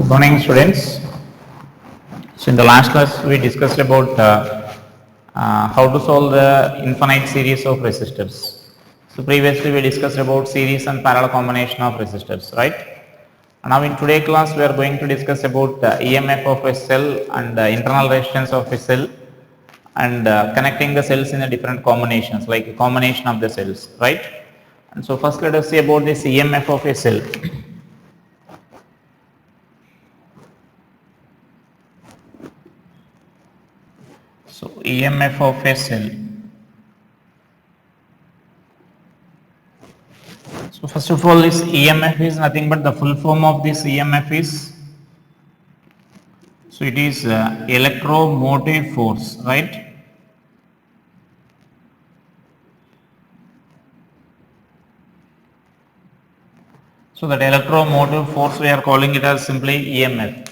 Good morning, students. So, in the last class, we discussed about how to solve the infinite series of resistors. So, previously we discussed about series and parallel combination of resistors, right? And now, in today's class, we are going to discuss about EMF of a cell and internal resistance of a cell, and connecting the cells in the different combinations, like a combination of the cells, right? And so, first, let us see about this EMF of a cell. So, EMF of a cell. So, first of all, this EMF is nothing but the full form of this EMF is, so it is electromotive force, right? So, that electromotive force we are calling it as simply EMF.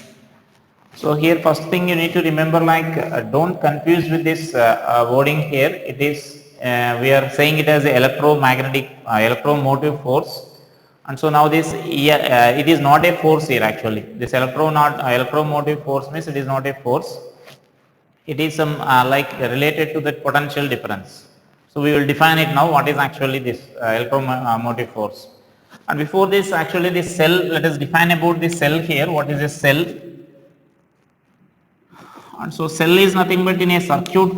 So, here first thing you need to remember, like don't confuse with this wording here. It is we are saying it as a electromagnetic electromotive force. And so now this it is not a force here actually. This electromotive force means it is not a force. It is some like related to that potential difference. So we will define it now. What is actually this electromotive force? And before this, actually this cell. Let us define about this cell here. What is a cell? And so cell is nothing but in a circuit.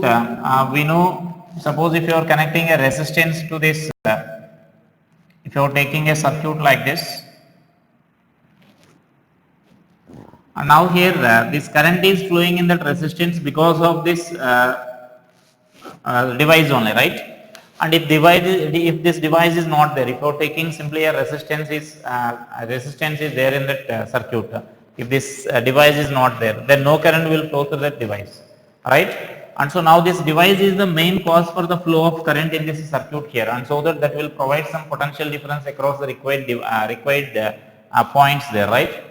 We know. Suppose if you are connecting a resistance to this. If you are taking a circuit like this, and now here this current is flowing in that resistance because of this device only, right? And if this device is not there, if you are taking simply a resistance is there in that circuit, if this device is not there, then no current will flow through that device, right? And so now this device is the main cause for the flow of current in this circuit here, and so that will provide some potential difference across the required points there, right?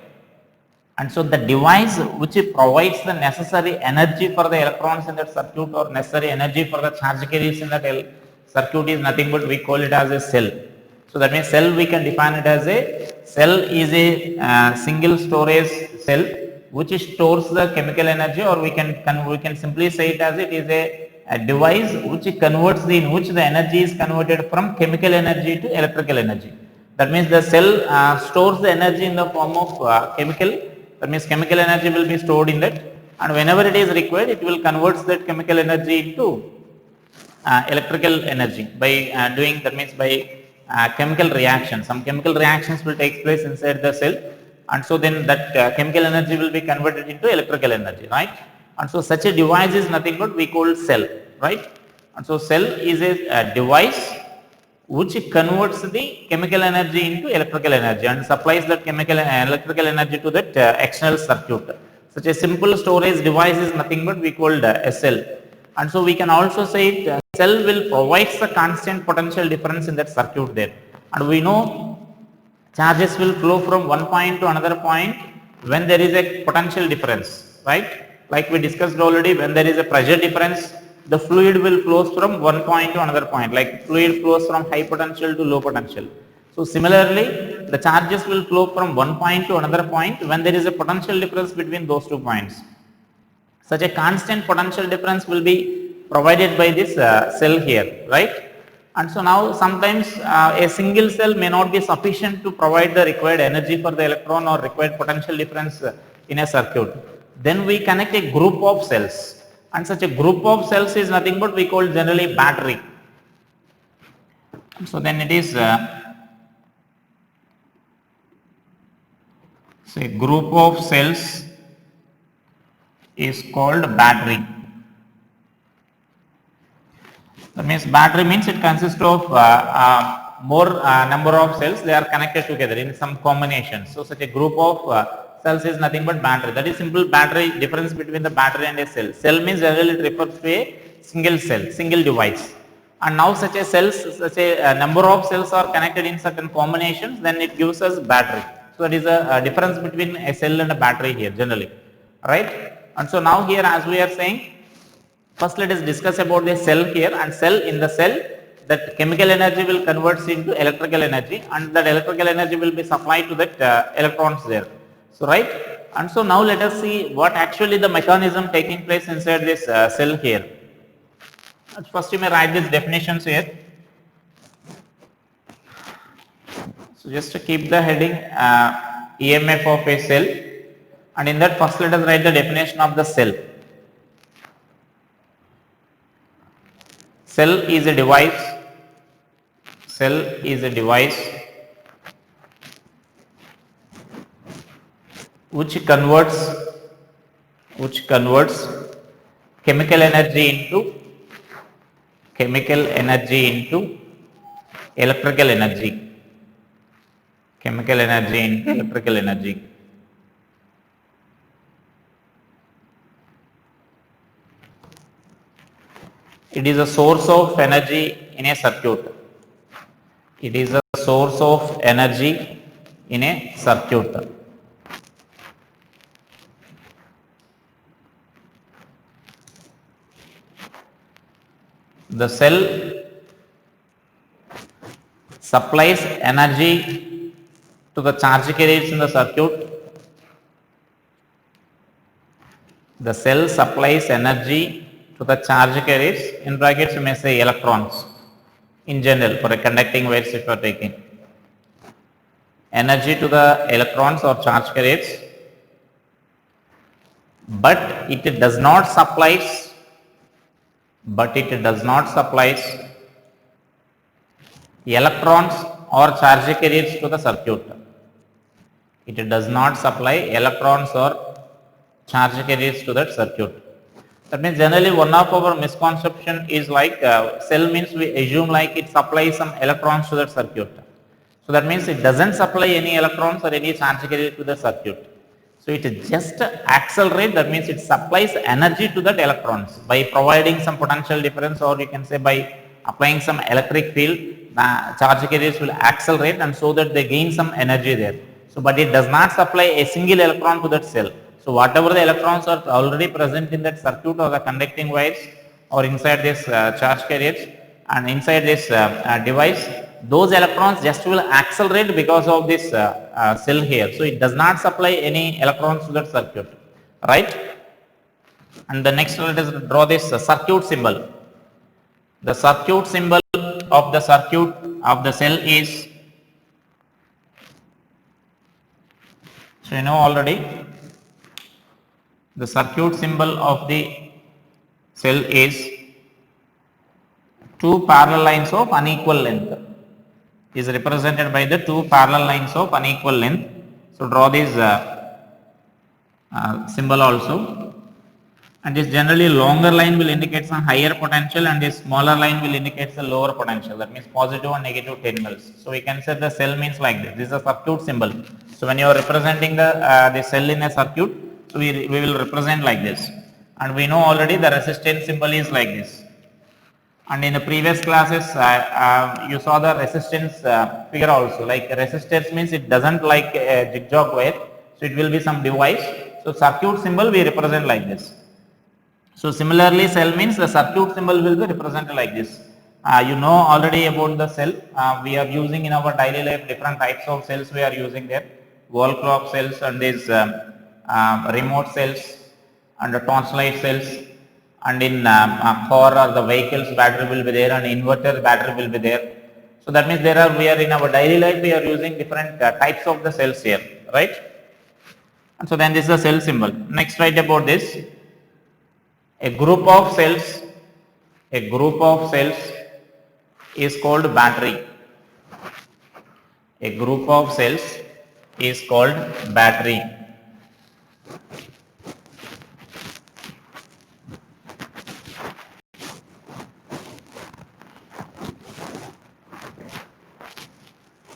And so the device which provides the necessary energy for the electrons in that circuit or necessary energy for the charge carriers in that circuit is nothing but we call it as a cell. So that means cell we can define it as a cell is a single storage cell which stores the chemical energy, or we can simply say it as it is a device which converts in which the energy is converted from chemical energy to electrical energy. That means the cell stores the energy in the form of chemical. That means chemical energy will be stored in that, and whenever it is required, it will convert that chemical energy into electrical energy by doing, that means by chemical reactions. Some chemical reactions will take place inside the cell, and so then that chemical energy will be converted into electrical energy, right? And so such a device is nothing but we call cell, right? And so cell is a device which converts the chemical energy into electrical energy and supplies that chemical and electrical energy to that external circuit. Such a simple storage device is nothing but we called a cell. And so we can also say it, cell will provide the constant potential difference in that circuit there. And we know charges will flow from one point to another point when there is a potential difference, right? Like we discussed already, when there is a pressure difference, the fluid will flow from one point to another point, like fluid flows from high potential to low potential. So similarly, the charges will flow from one point to another point when there is a potential difference between those 2 points. Such a constant potential difference will be provided by this cell here, right? And so now sometimes a single cell may not be sufficient to provide the required energy for the electron or required potential difference in a circuit. Then we connect a group of cells, and such a group of cells is nothing but we call generally battery. So then it is say group of cells is called battery. That means battery means it consists of more number of cells. They are connected together in some combinations. So such a group of cells is nothing but battery. That is simple battery difference between the battery and a cell. Cell means generally it refers to a single cell, single device. And now such a number of cells are connected in certain combinations, then it gives us battery. So that is a difference between a cell and a battery here generally, right? And so now here, as we are saying, first let us discuss about the cell here, and cell, in the cell that chemical energy will convert into electrical energy, and that electrical energy will be supplied to that electrons there. So right, And so now let us see what actually the mechanism taking place inside this cell here. First you may write these definitions here. So just to keep the heading EMF of a cell, and in that first let us write the definition of the cell. Cell is a device. Cell is a device which converts chemical energy into electrical energy. Chemical energy into electrical energy. It is a source of energy in a circuit. It is a source of energy in a circuit. The cell supplies energy to the charge carriers in the circuit. The cell supplies energy to the charge carriers, in brackets you may say electrons in general for a conducting wires if you are taking. Energy to the electrons or charge carriers, but it does not supplies electrons or charge carriers to the circuit. It does not supply electrons or charge carriers to that circuit. That means generally one of our misconception is like cell means we assume like it supplies some electrons to that circuit. So that means it doesn't supply any electrons or any charge carrier to the circuit. So it just accelerate, that means it supplies energy to that electrons by providing some potential difference, or you can say by applying some electric field, charge carriers will accelerate and so that they gain some energy there. So but it does not supply a single electron to that cell. So whatever the electrons are already present in that circuit or the conducting wires or inside this charge carriers and inside this device, those electrons just will accelerate because of this cell here. So it does not supply any electrons to that circuit, right? And the next let us draw this circuit symbol. The circuit symbol of the circuit of the cell is, so you know already, the circuit symbol of the cell is two parallel lines of unequal length, is represented by the two parallel lines of unequal length. So draw this symbol also, and this generally longer line will indicate some higher potential and this smaller line will indicate the lower potential, that means positive and negative terminals. So we can say the cell means like this is a circuit symbol. So when you are representing the cell in a circuit, so we will represent like this, and we know already the resistance symbol is like this. And in the previous classes you saw the resistance figure also, like resistance means it doesn't like a zigzag wire, so it will be some device. So circuit symbol we represent like this. So similarly cell means the circuit symbol will be represented like this. You know already about the cell, we are using in our daily life different types of cells we are using there, wall clock cells and these remote cells and the torchlight cells, and in car or the vehicles battery will be there and inverter battery will be there. So that means we are in our daily life we are using different types of the cells here, right? And so then this is the cell symbol. Next write about this. A group of cells is called battery. A group of cells is called battery.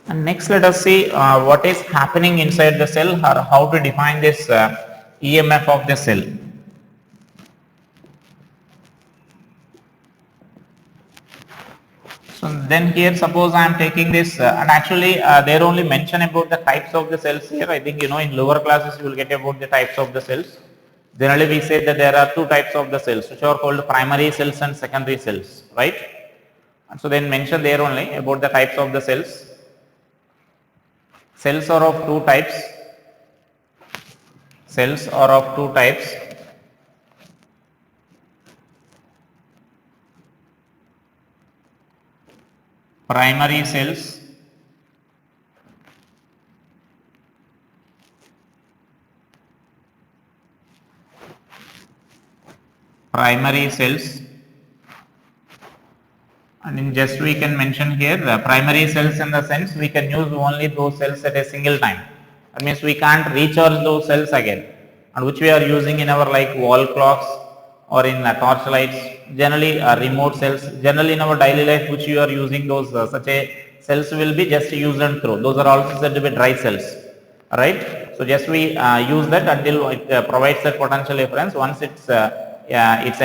And next let us see what is happening inside the cell, or how to define this EMF of the cell. So then here suppose I am taking this and actually they only mention about the types of the cells here. I think you know in lower classes you will get about the types of the cells. Generally we say that there are two types of the cells which are called primary cells and secondary cells, right? And so then mention there only about the types of the cells. Cells are of two types. cells are of two types. Primary cells and in just we can mention here primary cells in the sense we can use only those cells at a single time. That means we can't recharge those cells again, and which we are using in our like wall clocks or in torch lights, generally remote cells, generally in our daily life which you are using those such a cells will be just used and throw. Those are also said to be dry cells, right? So just we use that until it provides that potential difference. Once its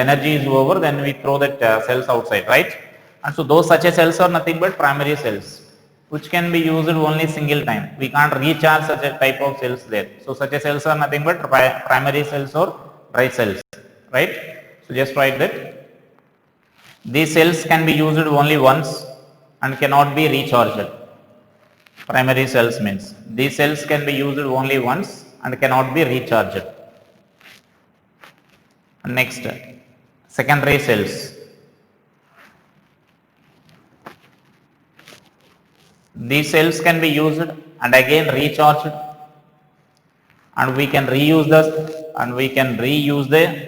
energy is over, then we throw that cells outside, right? And so those such a cells are nothing but primary cells, which can be used only single time. We can't recharge such a type of cells there. So such a cells are nothing but primary cells or dry cells, right? So just write that these cells can be used only once and cannot be recharged. Primary cells means these cells can be used only once and cannot be recharged. Next, secondary cells. These cells can be used and again recharged, and we can reuse the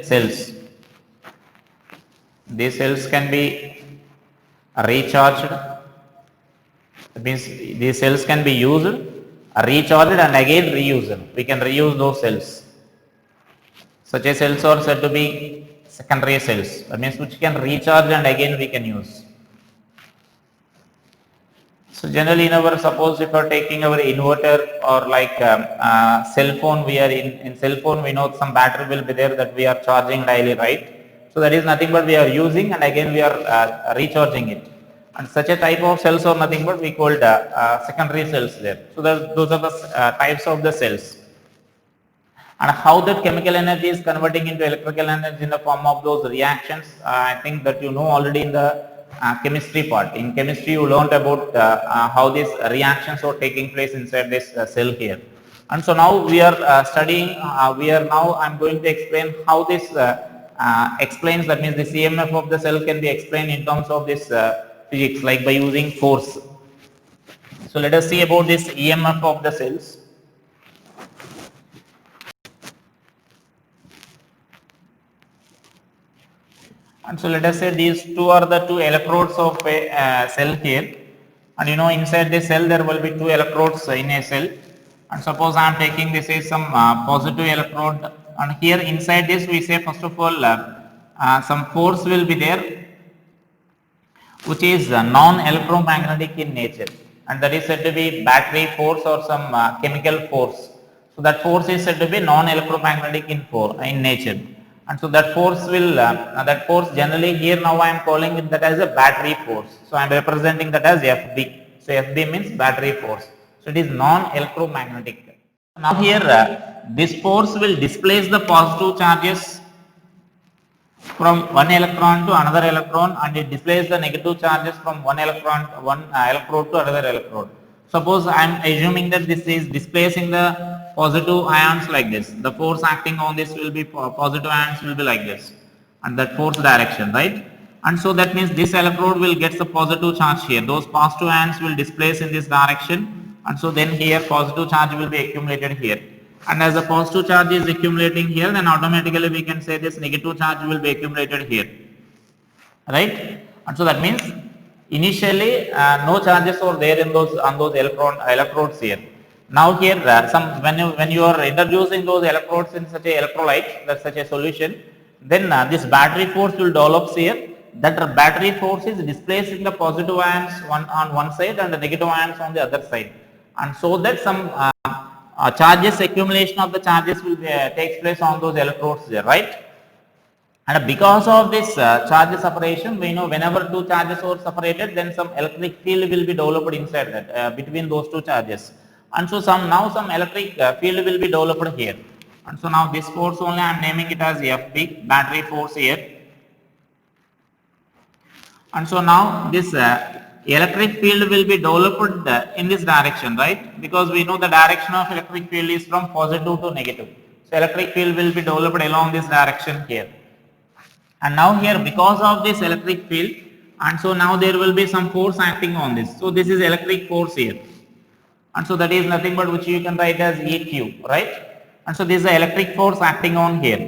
cells. These cells can be recharged. That means these cells can be used, recharged and again reused. We can reuse those cells. Such a cells are said to be secondary cells. That means which can recharge and again we can use. So generally in our, suppose if you are taking our inverter or like cell phone, we are in cell phone we know some battery will be there that we are charging daily, right? So that is nothing but we are using and again we are recharging it. And such a type of cells are nothing but we called secondary cells there. So those are the types of the cells. And how that chemical energy is converting into electrical energy in the form of those reactions, I think that you know already in the chemistry part. In chemistry you learned about how these reactions are taking place inside this cell here. And so now we are studying, I'm going to explain how this explains, that means the CMF of the cell can be explained in terms of this physics, like by using force. So let us see about this EMF of the cells. And so let us say these two are the two electrodes of a cell here, and you know inside the cell there will be two electrodes in a cell, and suppose I am taking this is some positive electrode, and here inside this we say first of all some force will be there which is non-electromagnetic in nature, and that is said to be battery force or some chemical force. So that force is said to be non-electromagnetic in nature. And so that force will, that force generally here now I am calling it that as a battery force. So I am representing that as FB. So FB means battery force. So it is non-electromagnetic. Now here this force will displace the positive charges from one electron to another electron, and it displaces the negative charges from one electrode to another electrode. Suppose I am assuming that this is displacing the positive ions like this. The force acting on this will be positive ions will be like this, and that force direction, right? And so that means this electrode will get the positive charge here. Those positive ions will displace in this direction, and so then here positive charge will be accumulated here. And as the positive charge is accumulating here, then automatically we can say this negative charge will be accumulated here, right? And so that means initially no charges are there in those on those electrodes here. Now here when you are introducing those electrodes in such a electrolyte, that's such a solution, then this battery force will develop here. That battery force is displacing the positive ions on one side and the negative ions on the other side, and so that some charges accumulation of the charges will takes place on those electrodes there, right? And because of this charge separation, we know whenever two charges are separated, then some electric field will be developed inside that between those two charges, and so some electric field will be developed here. And so now this force only I am naming it as FB, battery force here. And so now this electric field will be developed in this direction, right? Because we know the direction of electric field is from positive to negative. So electric field will be developed along this direction here. And now here, because of this electric field, and so now there will be some force acting on this. So this is electric force here. And so that is nothing but which you can write as EQ, right? And so this is the electric force acting on here.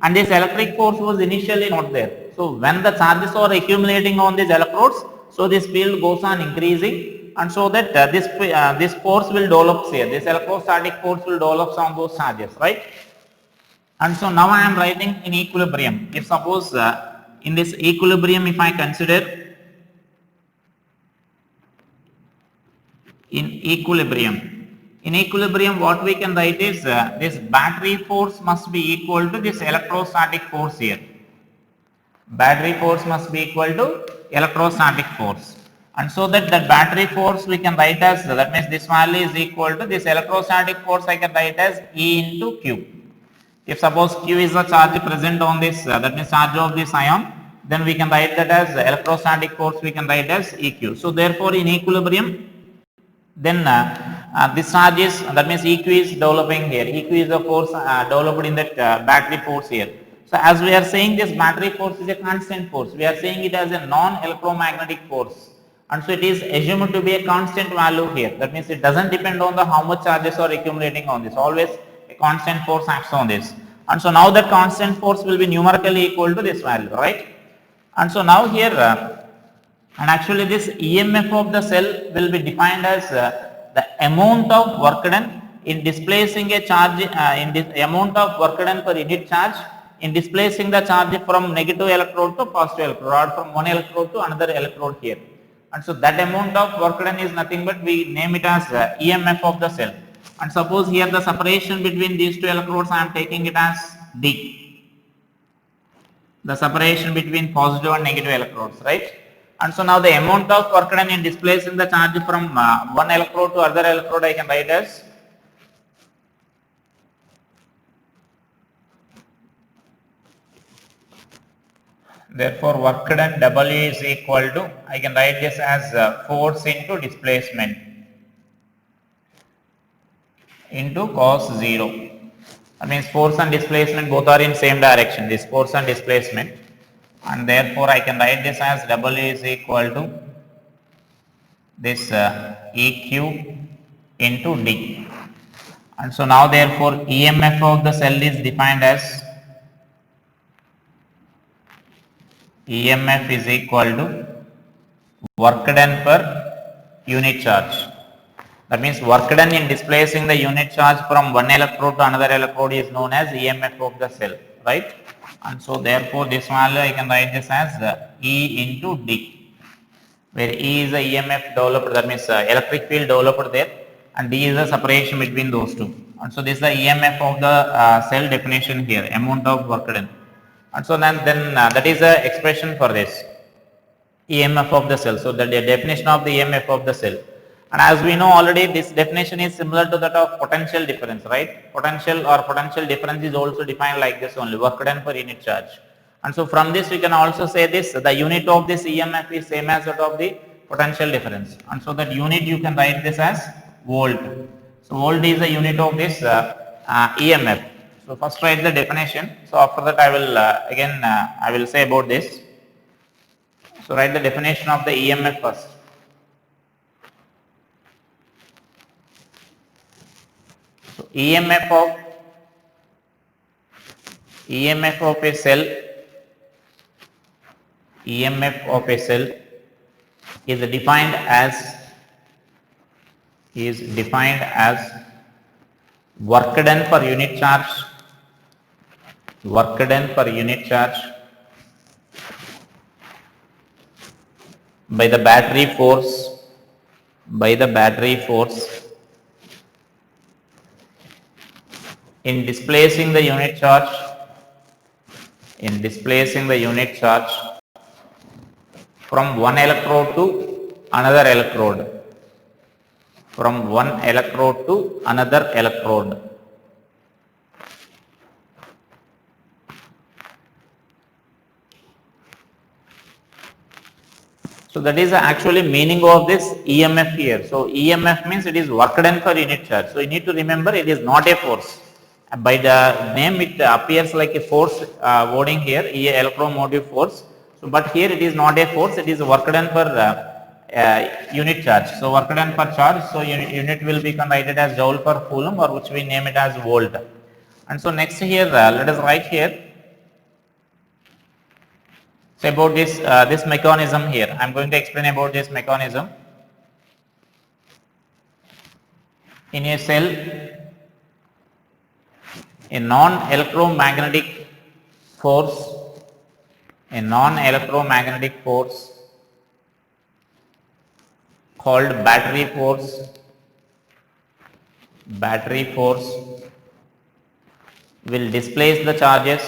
And this electric force was initially not there. So when the charges are accumulating on these electrodes, so this field goes on increasing, and so that this force will develop here. This electrostatic force will develop on those charges, right? And so now I am writing in equilibrium. If suppose in this equilibrium, if I consider in equilibrium what we can write is this battery force must be equal to this electrostatic force here. Battery force must be equal to electrostatic force. And so that battery force we can write as, that means this value is equal to this electrostatic force I can write as E into Q. If suppose Q is the charge present on this, that means charge of this ion, then we can write that as electrostatic force we can write as EQ. So therefore in equilibrium, then this charge is, that means EQ is developing here. EQ is the force developed in that battery force here. So as we are saying, this battery force is a constant force. We are saying it as a non-electromagnetic force. And so it is assumed to be a constant value here. That means it doesn't depend on the how much charges are accumulating on this. Always a constant force acts on this. And so now that constant force will be numerically equal to this value, right? And so now here, and actually this EMF of the cell will be defined as the amount of work done in displacing a charge, in this amount of work done per unit charge in displacing the charge from negative electrode to positive electrode, or from one electrode to another electrode here. And so that amount of work done is nothing but we name it as EMF of the cell. And suppose here the separation between these two electrodes I am taking it as D. The separation between positive and negative electrodes, right? And so now the amount of work done in displacing the charge from one electrode to other electrode I can write as therefore work done W is equal to, I can write this as force into displacement into cos 0. That means force and displacement both are in same direction, this force and displacement, and therefore I can write this as W is equal to this EQ into D. And so now therefore EMF of the cell is defined as EMF is equal to work done per unit charge. That means work done in displacing the unit charge from one electrode to another electrode is known as EMF of the cell, right? And so therefore this value I can write this as E into D, where E is the EMF developed, that means electric field developed there, and D is the separation between those two. And so this is the EMF of the cell definition here, amount of work done. And so then that is the expression for this EMF of the cell. So the definition of the EMF of the cell. And as we know already, this definition is similar to that of potential difference, right? Potential or potential difference is also defined like this only, work done per unit charge. And so from this we can also say this, the unit of this EMF is same as that of the potential difference. And so that unit you can write this as volt. So volt is the unit of this EMF. So first write the definition. So after that I will again I will say about this. So write the definition of the EMF first. So EMF of a cell, EMF of a cell is defined as work done per unit charge, by the battery force in displacing the unit charge from one electrode to another electrode, So that is actually meaning of this EMF here. So EMF means it is work done per unit charge. So you need to remember it is not a force. By the name it appears like a force wording here, electromotive force. So, but here it is not a force, it is work done per unit charge. So, work done per charge, so unit will be written as joule per coulomb, or which we name it as volt. And so next here let us write here, so about this mechanism here. I am going to explain about this mechanism. In a cell, a non-electromagnetic force called battery force will displace the charges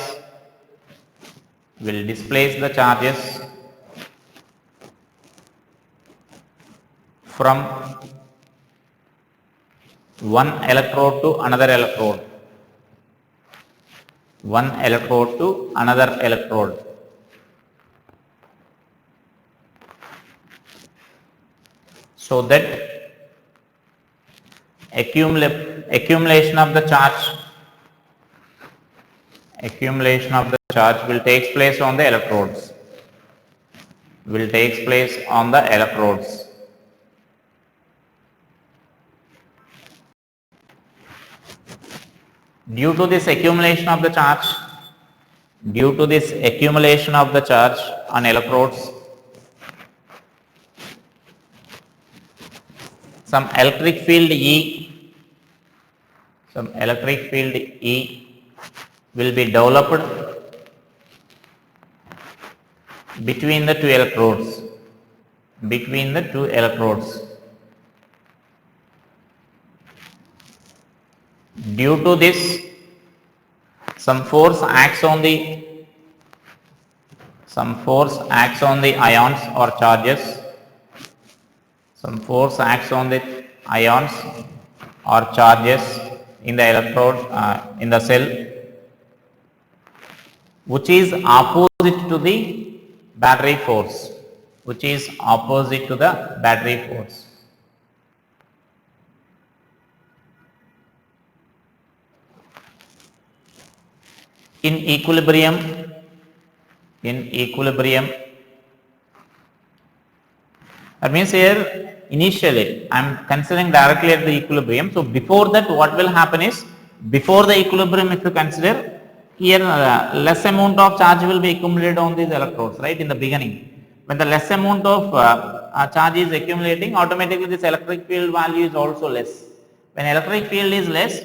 from one electrode to another electrode. So that accumulation of the charge will take place on the electrodes. Due to this accumulation of the charge on electrodes, some electric field E will be developed between the two electrodes. Due to this, some force acts on the ions or charges. In the electrode in the cell, which is opposite to the battery force. In equilibrium, that means here initially I am considering directly at the equilibrium. So before that, what will happen is, before the equilibrium, if you consider here, less amount of charge will be accumulated on these electrodes, right, in the beginning. When the less amount of charge is accumulating, automatically this electric field value is also less. When electric field is less,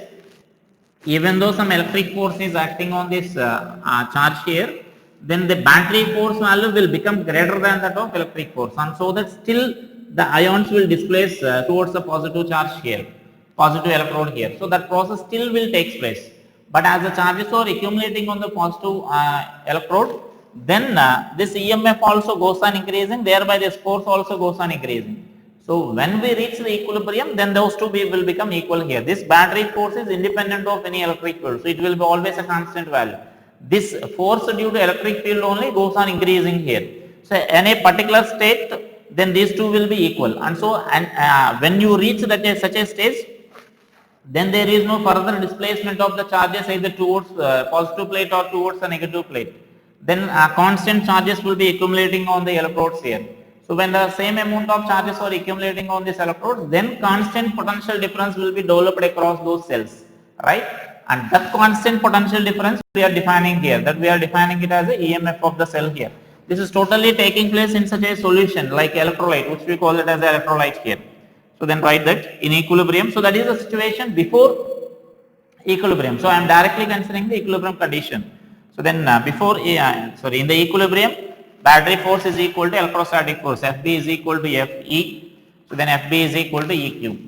even though some electric force is acting on this charge here, then the battery force value will become greater than that of electric force, and so that still the ions will displace towards the positive charge here, positive electrode here. So that process still will take place. But as the charges are accumulating on the positive electrode, then this EMF also goes on increasing, thereby this force also goes on increasing. So when we reach the equilibrium, then those two will become equal here. This battery force is independent of any electric field, so it will be always a constant value. This force due to electric field only goes on increasing here. So in a particular state, then these two will be equal, and so when you reach such a stage, then there is no further displacement of the charges either towards positive plate or towards the negative plate. Then constant charges will be accumulating on the electrodes here. So when the same amount of charges are accumulating on this electrodes, then constant potential difference will be developed across those cells, right? And that constant potential difference we are defining here, that we are defining it as the EMF of the cell here. This is totally taking place in such a solution like electrolyte, which we call it as electrolyte here. So then write that in equilibrium. So that is the situation before equilibrium. So I am directly considering the equilibrium condition. So then in the equilibrium, battery force is equal to electrostatic force. FB is equal to FE. So then FB is equal to EQ.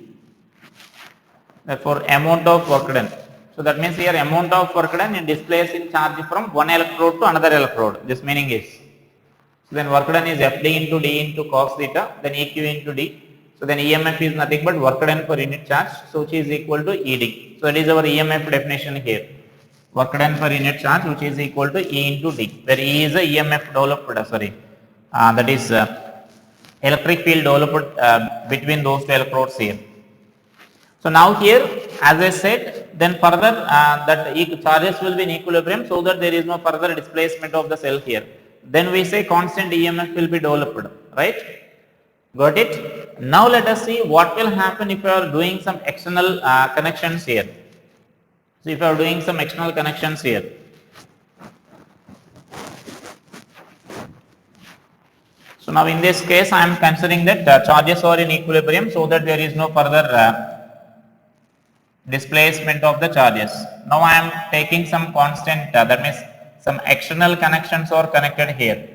Therefore, amount of work done. So that means here amount of work done in displacing charge from one electrode to another electrode. This meaning is. So then work done is FD into D into cos theta, then EQ into D. So then EMF is nothing but work done per unit charge, so which is equal to ED. So that is our EMF definition here. Work done per unit charge, which is equal to E into D, where E is a EMF developed, that is electric field developed between those two electrodes here. So now here as I said, then further that charges will be in equilibrium so that there is no further displacement of the cell here. Then we say constant EMF will be developed, right? Got it? Now let us see what will happen if you are doing some external connections here. So if you are doing some external connections here. So now in this case I am considering that charges are in equilibrium so that there is no further displacement of the charges. Now I am taking some constant, that means some external connections are connected here.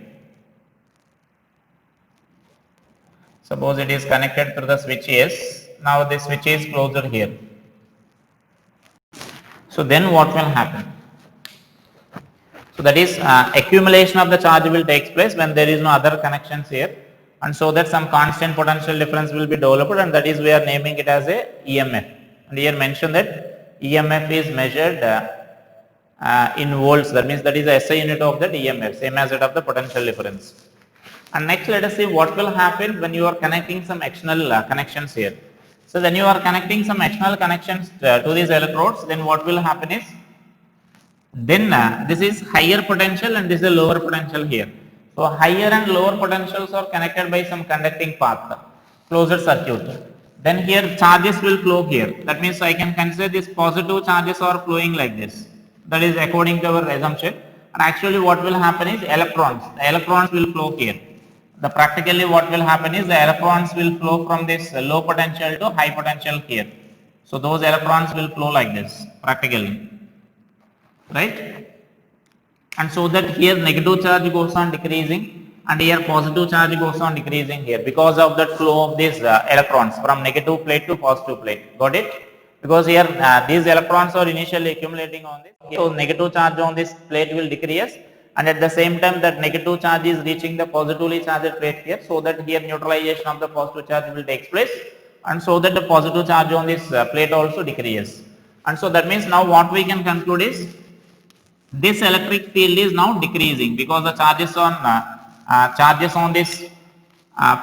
Suppose it is connected through the switch S. Now the switch is closer here. So then what will happen? So that is accumulation of the charge will take place when there is no other connections here, and so that some constant potential difference will be developed, and that is we are naming it as a EMF. And here mention that EMF is measured in volts. That means that is the SI unit of that EMF, same as that of the potential difference. And next let us see what will happen when you are connecting some external connections here. So when you are connecting some external connections to these electrodes, then what will happen is, then this is higher potential and this is a lower potential here. So higher and lower potentials are connected by some conducting path, closed circuit. Then here charges will flow here. That means I can consider this positive charges are flowing like this. That is according to our assumption. And actually what will happen is electrons. The electrons will flow here. The practically what will happen is the electrons will flow from this low potential to high potential here. So those electrons will flow like this practically. Right? And so that here negative charge goes on decreasing and here positive charge goes on decreasing here because of that flow of these electrons from negative plate to positive plate. Got it? Because here these electrons are initially accumulating on this. So negative charge on this plate will decrease, and at the same time that negative charge is reaching the positively charged plate here, so that here neutralization of the positive charge will take place, and so that the positive charge on this plate also decreases. And so that means now what we can conclude is, this electric field is now decreasing because the charges on this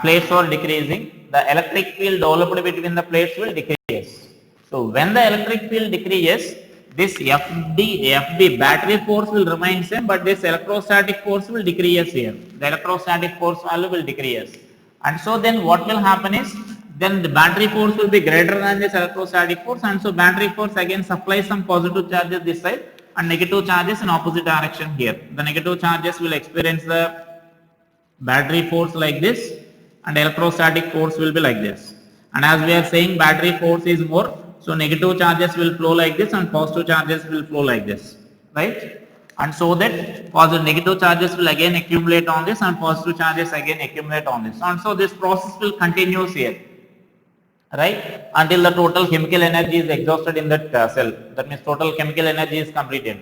plates are decreasing. The electric field developed between the plates will decrease. So when the electric field decreases, this FB battery force will remain same, but this electrostatic force will decrease here. The electrostatic force value will decrease, and so then what will happen is, then the battery force will be greater than this electrostatic force, and so battery force again supplies some positive charges this side and negative charges in opposite direction here. The negative charges will experience the battery force like this and electrostatic force will be like this. And as we are saying battery force is more, so negative charges will flow like this and positive charges will flow like this, right? And so that positive negative charges will again accumulate on this and positive charges again accumulate on this. And so this process will continue here, right, until the total chemical energy is exhausted in that cell. That means total chemical energy is completed,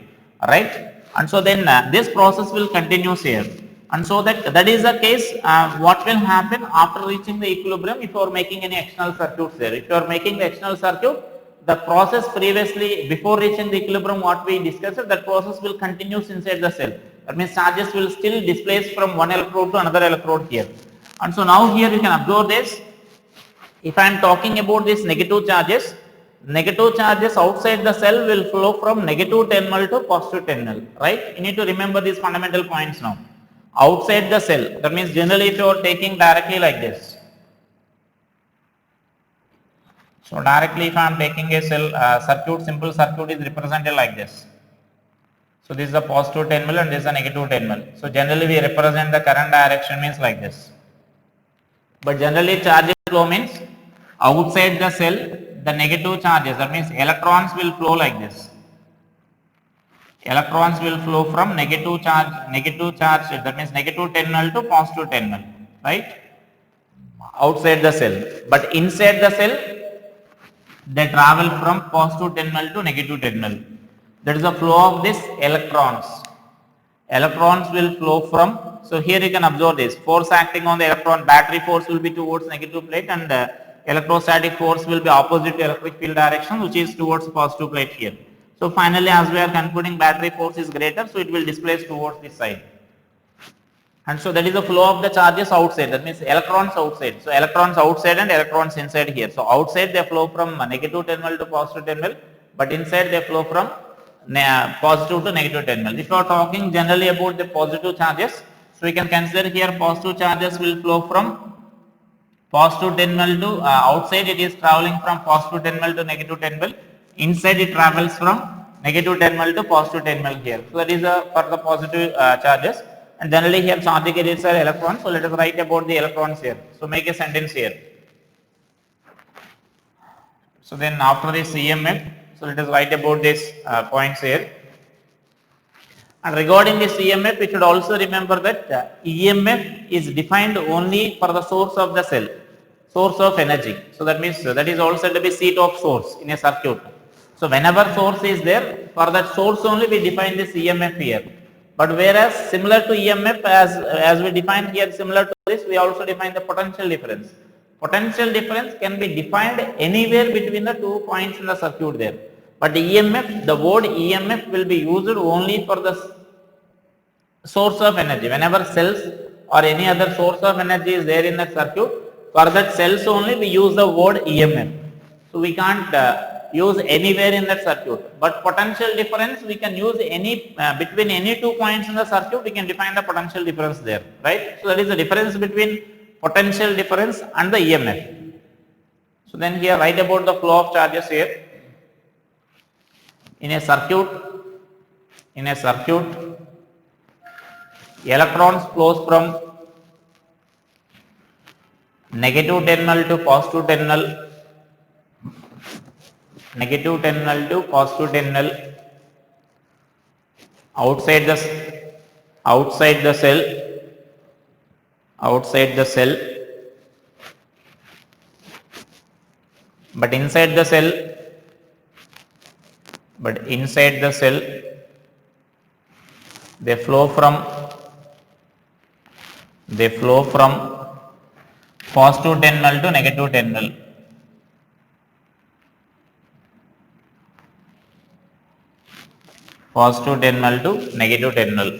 right? And so then this process will continue here. And so that is the case. What will happen after reaching the equilibrium if you are making any external circuits there? If you are making the external circuit, the process previously before reaching the equilibrium what we discussed, that process will continue inside the cell. That means charges will still displace from one electrode to another electrode here. And so now here you can observe this. If I am talking about these negative charges outside the cell will flow from negative terminal to positive terminal, right? You need to remember these fundamental points now. Outside the cell, that means generally if you are taking directly like this. So directly if I am taking a cell circuit, simple circuit is represented like this. So this is the positive terminal and this is the negative terminal. So generally we represent the current direction means like this. But generally charge flow means outside the cell the negative charges, that means electrons will flow like this. Electrons will flow from negative charge, that means negative terminal to positive terminal, right? Outside the cell. But inside the cell, they travel from positive terminal to negative terminal. That is the flow of these electrons. Electrons will flow from, so here you can observe this, force acting on the electron, battery force will be towards negative plate and electrostatic force will be opposite to electric field direction, which is towards positive plate here. So finally as we are concluding battery force is greater, so it will displace towards this side. And so that is the flow of the charges outside, that means electrons outside. So electrons outside and electrons inside here. So outside they flow from negative terminal to positive terminal, but inside they flow from positive to negative terminal. If you are talking generally about the positive charges, so we can consider here positive charges will flow from positive terminal to outside it is traveling from positive terminal to negative terminal. Inside it travels from negative terminal to positive terminal here. So that is for the positive charges. And generally here charge carriers are electrons. So let us write about the electrons here. So make a sentence here. So then after this EMF, so let us write about this points here. And regarding this EMF, we should also remember that EMF is defined only for the source of the cell, source of energy. So that means that is also to be seat of source in a circuit. So whenever source is there, for that source only we define this EMF here. But whereas similar to EMF, as we define here, similar to this, we also define the potential difference. Potential difference can be defined anywhere between the 2 points in the circuit there. But EMF, the word EMF will be used only for the source of energy. Whenever cells or any other source of energy is there in the circuit, for that cells only we use the word EMF. So we can't use anywhere in that circuit. But potential difference we can use any between any 2 points in the circuit, we can define the potential difference there, right? So that is the difference between potential difference and the EMF. So then here write about the flow of charges here. In a circuit, electrons flows from negative terminal to positive terminal, outside the cell, but inside the cell they flow from positive terminal to negative terminal. Positive terminal to negative terminal.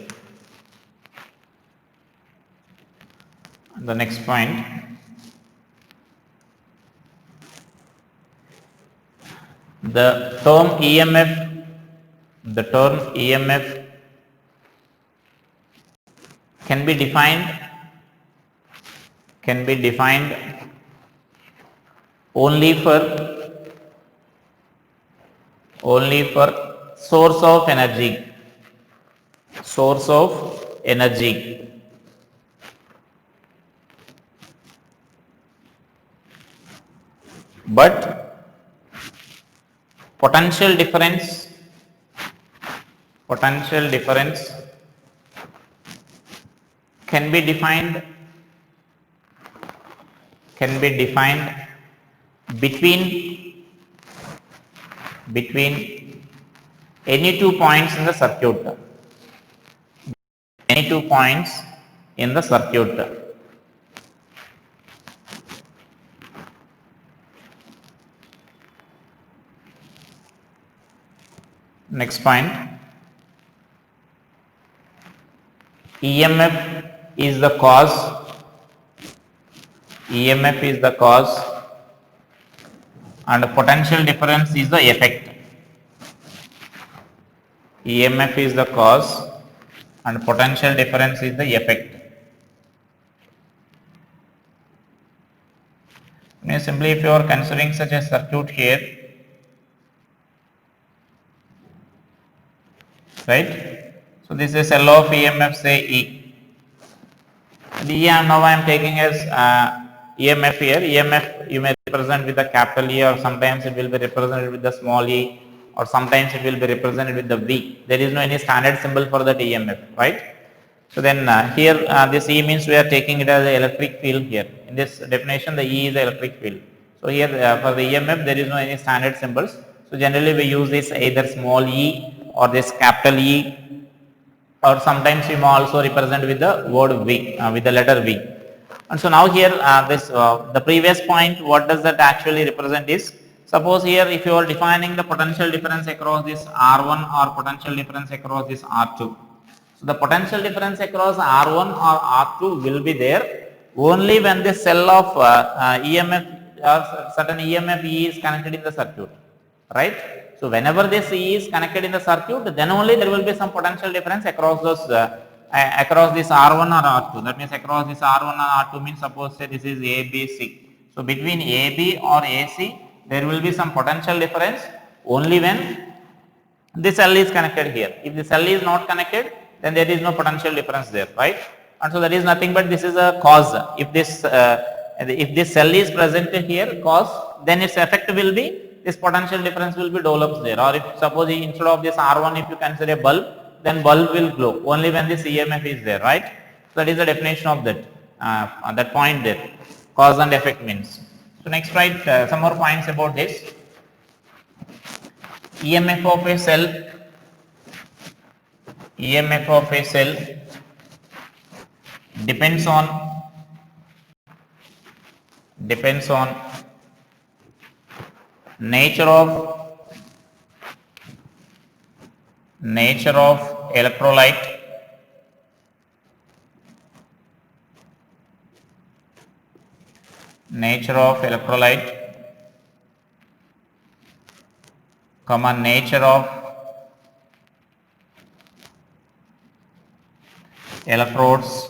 The next point, the term EMF can be defined only for source of energy. But potential difference can be defined between any 2 points in the circuit. Next point, EMF is the cause and potential difference is the effect. EMF is the cause and potential difference is the effect. Simply if you are considering such a circuit here, right? So this is cell of EMF, say E. And E now I am taking as EMF here. EMF you may represent with the capital E, or sometimes it will be represented with the small e, or sometimes it will be represented with the V. There is no any standard symbol for that EMF, right? So then here this E means we are taking it as an electric field here. In this definition the E is the electric field. So here for the EMF there is no any standard symbols. So generally we use this either small e or this capital E, or sometimes we may also represent with the word V, with the letter V. And so now here the previous point, what does that actually represent is, suppose here if you are defining the potential difference across this R1 or potential difference across this R2. So the potential difference across R1 or R2 will be there only when the cell of EMF or certain EMF E is connected in the circuit, right? So whenever this E is connected in the circuit, then only there will be some potential difference across those across this R1 or R2. That means across this R1 or R2 means suppose say this is ABC. So between AB or AC, there will be some potential difference only when the cell is connected here. If the cell is not connected, then there is no potential difference there, right? And so that is nothing but this is a cause. If this cell is present here, cause, then its effect will be this potential difference will be developed there. Or if suppose instead of this R1, if you consider a bulb, then bulb will glow only when this EMF is there, right? So that is the definition of that point there. Cause and effect means. So next, write some more points about this. EMF of a cell depends on nature of electrolyte nature of electrodes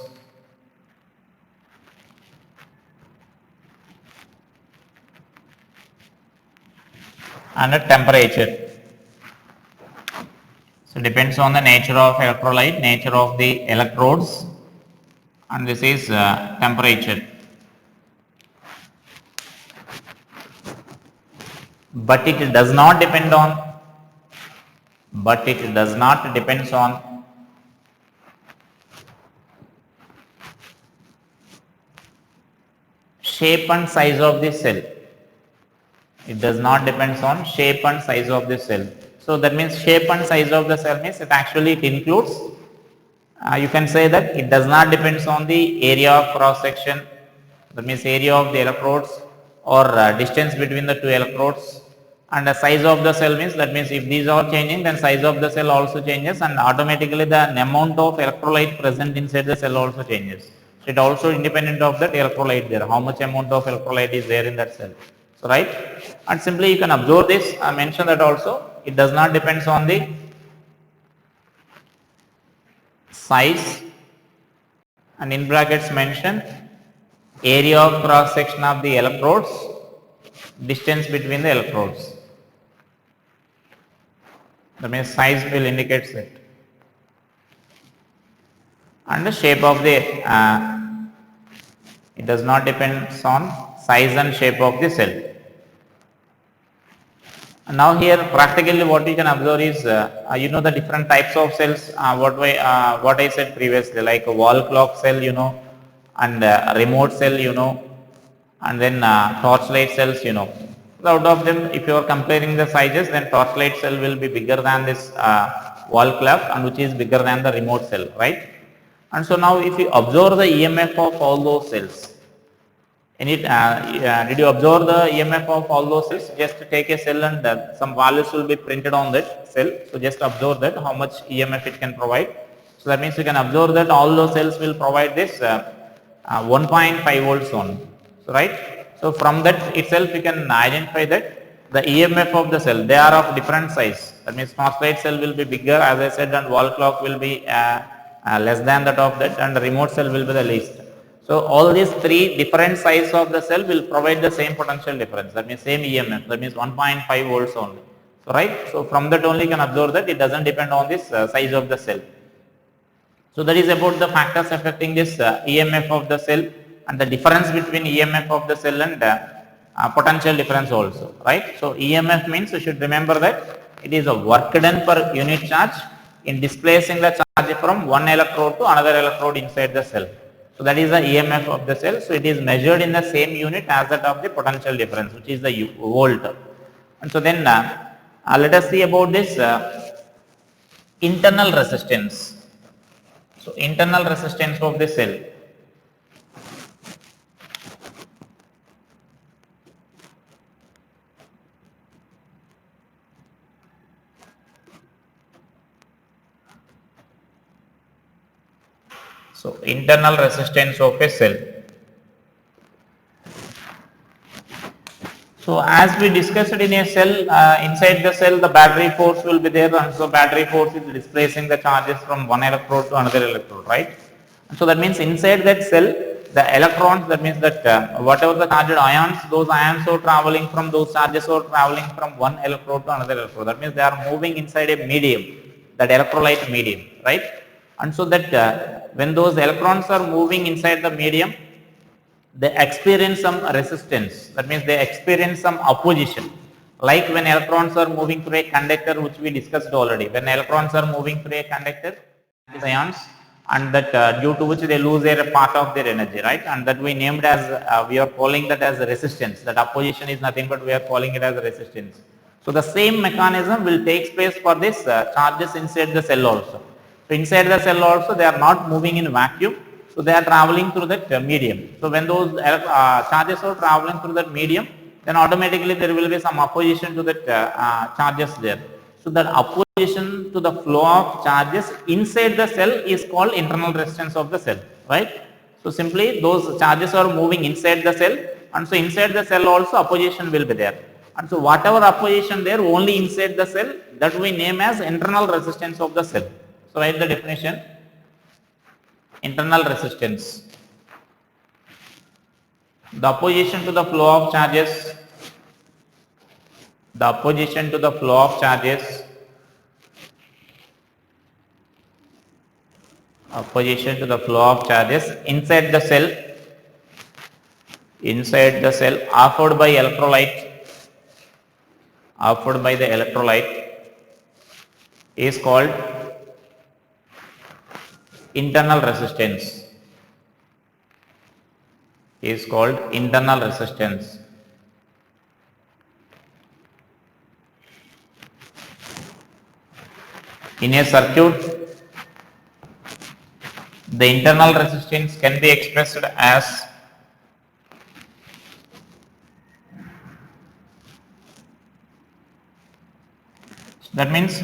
and temperature. So depends on the nature of electrolyte, nature of the electrodes, and this is temperature. But it does not depend on shape and size of the cell. It does not depend on shape and size of the cell. So that means shape and size of the cell means it includes, you can say that it does not depend on the area of cross section, that means area of the electrodes or distance between the two electrodes, and the size of the cell means that means if these are changing, then size of the cell also changes, and automatically the amount of electrolyte present inside the cell also changes. So it also independent of that electrolyte there, how much amount of electrolyte is there in that cell. So right, and simply you can observe this. I mentioned that also it does not depends on the size, and in brackets mention area of cross section of the electrodes, distance between the electrodes. That means size will indicate that, and the shape of the it does not depend on size and shape of the cell. Now here practically what you can observe is the different types of cells, what I said previously, like a wall clock cell, and a remote cell, and then torchlight cells, So out of them, if you are comparing the sizes, then torchlight cell will be bigger than this wall clock, and which is bigger than the remote cell, right? And so now if you observe the EMF of all those cells, did you observe the EMF of all those cells? Just take a cell and some values will be printed on that cell. So just observe that how much EMF it can provide. So that means you can observe that all those cells will provide this 1.5 volts on. So right. So from that itself you can identify that the EMF of the cell, they are of different size. That means torchlight cell will be bigger, as I said, and wall clock will be less than that of that, and the remote cell will be the least. So all these three different sizes of the cell will provide the same potential difference. That means same EMF. That means 1.5 volts only. So right. So from that only you can observe that it doesn't depend on this size of the cell. So that is about the factors affecting this EMF of the cell, and the difference between EMF of the cell and potential difference also, right? So EMF means you should remember that it is a work done per unit charge in displacing the charge from one electrode to another electrode inside the cell. So that is the EMF of the cell. So it is measured in the same unit as that of the potential difference, which is the volt. And so then let us see about this internal resistance. So internal resistance of the cell. So internal resistance of a cell. So as we discussed in a cell, inside the cell the battery force will be there, and so battery force is displacing the charges from one electrode to another electrode, right? So that means inside that cell the electrons, that means that whatever the charged ions, those ions are traveling from, those charges are traveling from one electrode to another electrode. That means they are moving inside a medium, that electrolyte medium, right? And so that when those electrons are moving inside the medium, they experience some resistance. That means they experience some opposition. Like when electrons are moving through a conductor, which we discussed already. When electrons are moving through a conductor, these ions, and that due to which they lose a part of their energy, right? And that we named as, we are calling that as resistance. That opposition is nothing but we are calling it as resistance. So the same mechanism will take place for this charges inside the cell also. So inside the cell also they are not moving in vacuum. So they are traveling through that medium. So when those charges are traveling through that medium, then automatically there will be some opposition to that charges there. So that opposition to the flow of charges inside the cell is called internal resistance of the cell, right? So simply those charges are moving inside the cell, and so inside the cell also opposition will be there. And so whatever opposition there only inside the cell, that we name as internal resistance of the cell. So write the definition. Internal resistance, the opposition to the flow of charges, the opposition to the flow of charges, opposition to the flow of charges inside the cell, offered by electrolyte, offered by the electrolyte, is called internal resistance, is called internal resistance. In a circuit, the internal resistance can be expressed as that means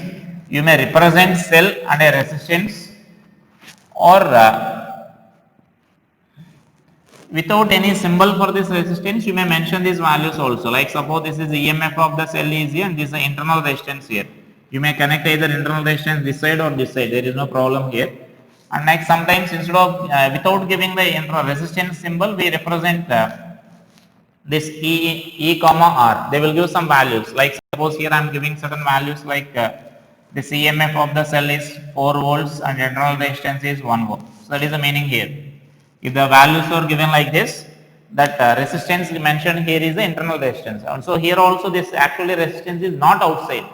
you may represent cell and a resistance, or without any symbol for this resistance, you may mention these values also. Like suppose this is the EMF of the cell is here and this is the internal resistance here. You may connect either internal resistance this side or this side. There is no problem here. And like sometimes instead of without giving the internal resistance symbol, we represent this E comma R. They will give some values. Like suppose here I am giving certain values like this EMF of the cell is 4 volts and internal resistance is 1 volt. So that is the meaning here. If the values are given like this, that resistance mentioned here is the internal resistance. And so here also this actually resistance is not outside,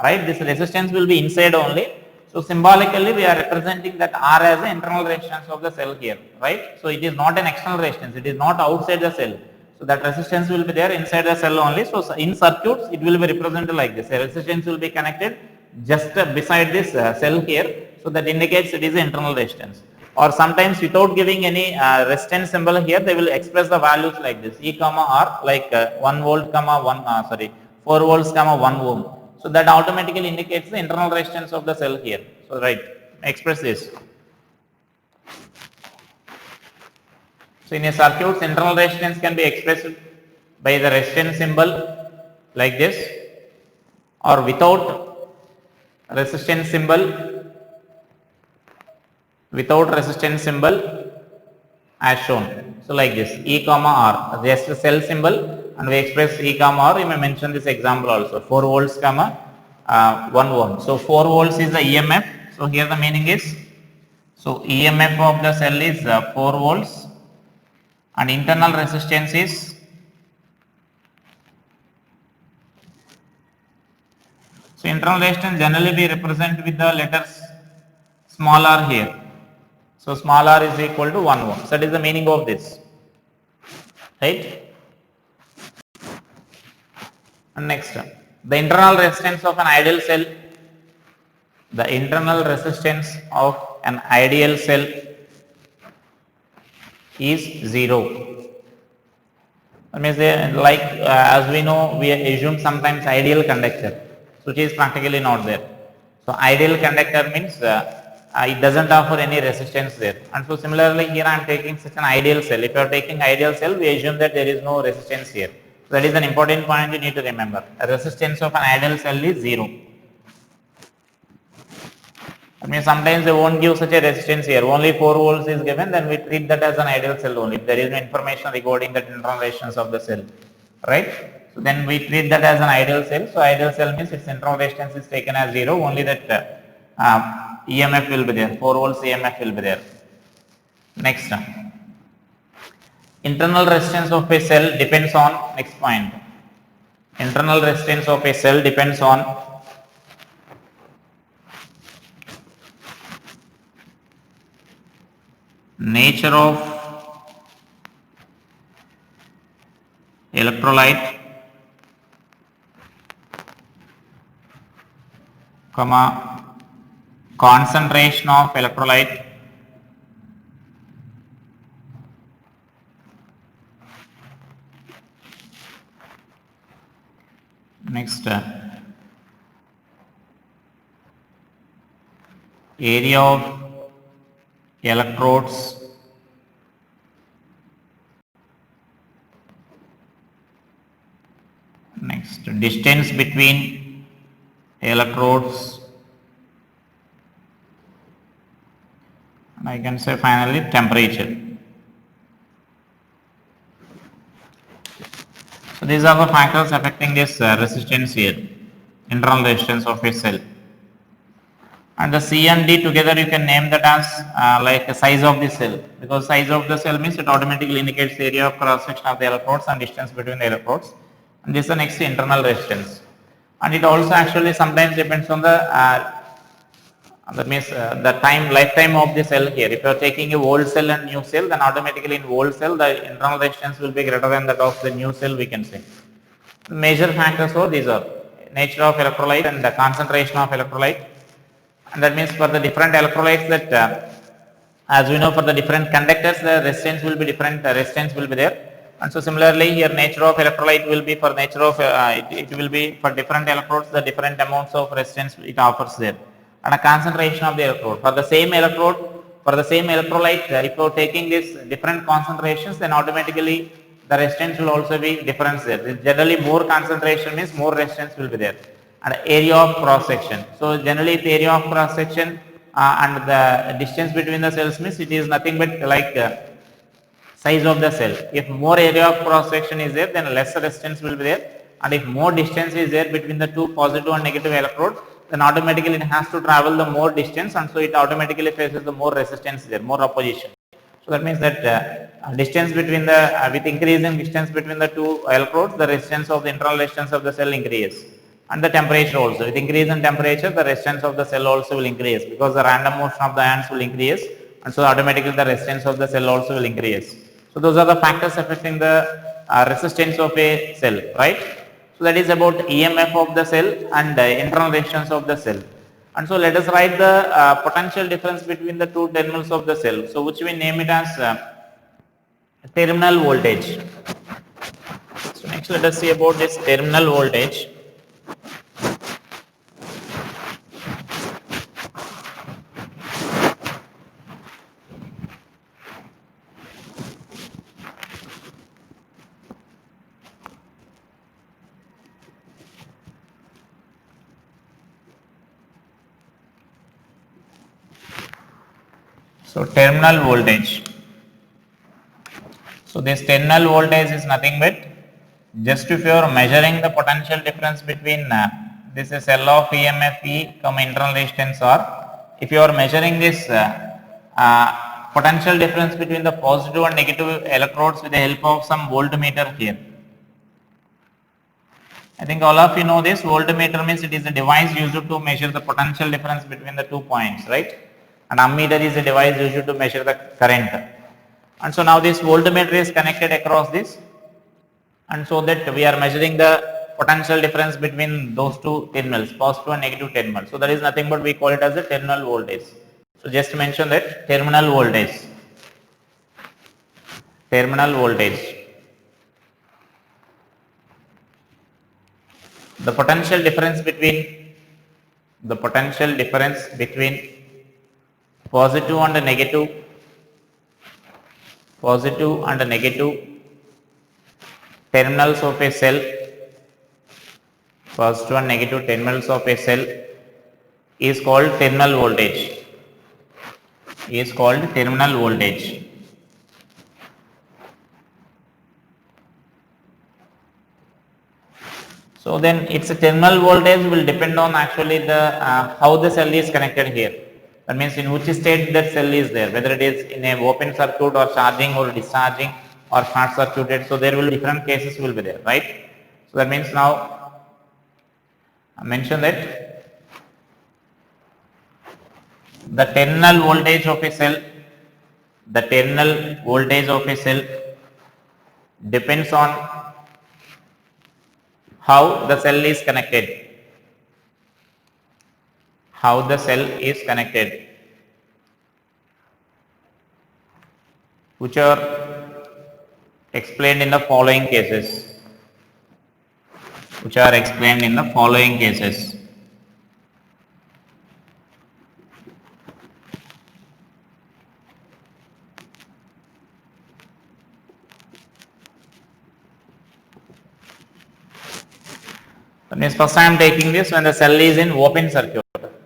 right? This resistance will be inside only. So symbolically we are representing that R as the internal resistance of the cell here, right? So it is not an external resistance, it is not outside the cell. So that resistance will be there inside the cell only. So in circuits it will be represented like this. A resistance will be connected just beside this cell here. So that indicates it is the internal resistance. Or sometimes without giving any resistance symbol here, they will express the values like this, E comma R, like 1 volt comma 4 volts comma 1 ohm. So that automatically indicates the internal resistance of the cell here. So right, express this. So in a circuit, internal resistance can be expressed by the resistance symbol like this, or without resistance symbol, as shown. So like this, E comma R, just the cell symbol, and we express E comma R. You may mention this example also, 4 volts comma 1 ohm. So 4 volts is the EMF. So here the meaning is, so EMF of the cell is 4 volts and internal resistance is, so internal resistance generally we represent with the letters small r here. So small r is equal to 1 ohm. So that is the meaning of this, right? And next, the internal resistance of an ideal cell, the internal resistance of an ideal cell is 0. That means like as we know, we assume sometimes ideal conductor, which is practically not there. So ideal conductor means it doesn't offer any resistance there. And so similarly here I am taking such an ideal cell. If you are taking ideal cell, we assume that there is no resistance here. That is an important point you need to remember. The resistance of an ideal cell is 0. I mean, sometimes they won't give such a resistance here. Only 4 volts is given, then we treat that as an ideal cell only. If there is no information regarding the internal resistance of the cell, right? So then we treat that as an ideal cell. So ideal cell means its internal resistance is taken as 0. Only that EMF will be there. 4 volts EMF will be there. Next, internal resistance of a cell depends on, next point. Internal resistance of a cell depends on nature of electrolyte, concentration of electrolyte, next area of electrodes, next distance between electrodes, and I can say finally temperature. So these are the factors affecting this resistance here, internal resistance of a cell. And the C and D together you can name that as like the size of the cell, because size of the cell means it automatically indicates the area of cross section of the electrodes and distance between the electrodes. And this is the next internal resistance. And it also actually sometimes depends on the that means the lifetime of the cell here. If you are taking a old cell and new cell, then automatically in old cell the internal resistance will be greater than that of the new cell, we can say. The major factors for these are nature of electrolyte and the concentration of electrolyte. And that means for the different electrolytes that as we know, for the different conductors the resistance will be different, resistance will be there. And so similarly here nature of electrolyte will be for nature of it will be for different electrodes the different amounts of resistance it offers there. And a concentration of the electrode for the same electrode, for the same electrolyte, if you are taking these different concentrations, then automatically the resistance will also be different there. Generally more concentration means more resistance will be there. And area of cross section. So generally if area of cross section and the distance between the cells means it is nothing but like size of the cell. If more area of cross section is there, then less resistance will be there. And if more distance is there between the two positive and negative electrodes, then automatically it has to travel the more distance, and so it automatically faces the more resistance there, more opposition. So that means that distance between the with increasing distance between the two electrodes, the resistance of the internal resistance of the cell increases, and the temperature also. With increase in temperature, the resistance of the cell also will increase, because the random motion of the ions will increase, and so automatically the resistance of the cell also will increase. So those are the factors affecting the resistance of a cell, right? So that is about EMF of the cell and internal resistance of the cell. And so let us write the potential difference between the two terminals of the cell. So which we name it as terminal voltage. So next let us see about this terminal voltage. So terminal voltage. So this terminal voltage is nothing but just if you are measuring the potential difference between this is cell of EMF E internal resistance, or if you are measuring this potential difference between the positive and negative electrodes with the help of some voltmeter here. I think all of you know this. Voltmeter means it is a device used to measure the potential difference between the 2 points, right? And ammeter is a device used to measure the current. And so now this voltmeter is connected across this, and so that we are measuring the potential difference between those two terminals, positive and negative terminals. So that is nothing but we call it as the terminal voltage. So just mention that terminal voltage. Terminal voltage. The potential difference between positive and negative, positive and negative terminals of a cell, positive and negative terminals of a cell is called terminal voltage, is called terminal voltage. So then its terminal voltage will depend on actually the how the cell is connected here. That means in which state that cell is there, whether it is in a open circuit or charging or discharging or short circuited. So there will be different cases will be there, right? So that means now I mentioned that the terminal voltage of a cell, the terminal voltage of a cell depends on how the cell is connected, how the cell is connected, which are explained in the following cases, which are explained in the following cases. That means first I am taking this when the cell is in open circuit.